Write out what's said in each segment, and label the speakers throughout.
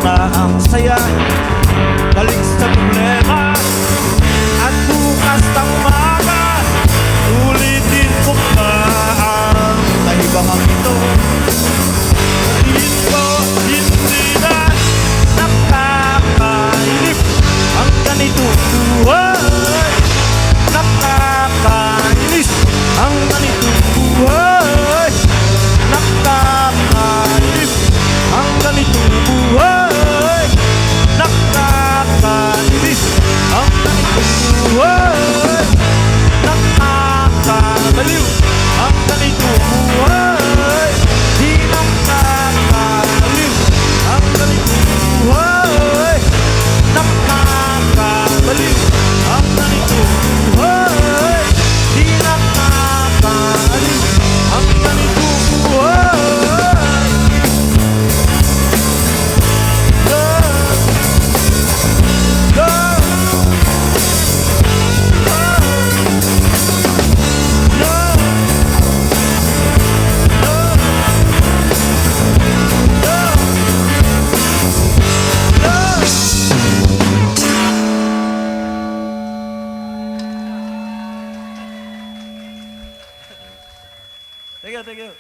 Speaker 1: na ang saya. Balik sa problema at bukas ng umaga, ulitin ko pa ang kahibangang ito. Hindi na nakakainip ang ganitong buhay. Nakakainis ang ganitong buhay. Nakakainis ang ganitong buhay. Nakakainis ang ganitong buhay. Nakakabaliw ang ganitong buhay. Di nakakabaliw ang ganitong buhay. Nakakabaliw ang ganitong buhay. Di nakakabaliw ang ganitong buhay. Thank you, thank you.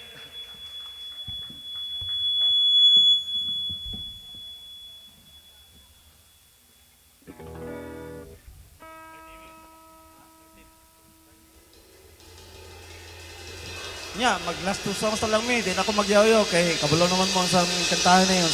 Speaker 1: Nya, mag last two songs na lang mi, din ako magyayo kay kabalo naman mo sa kantahan na yun. So,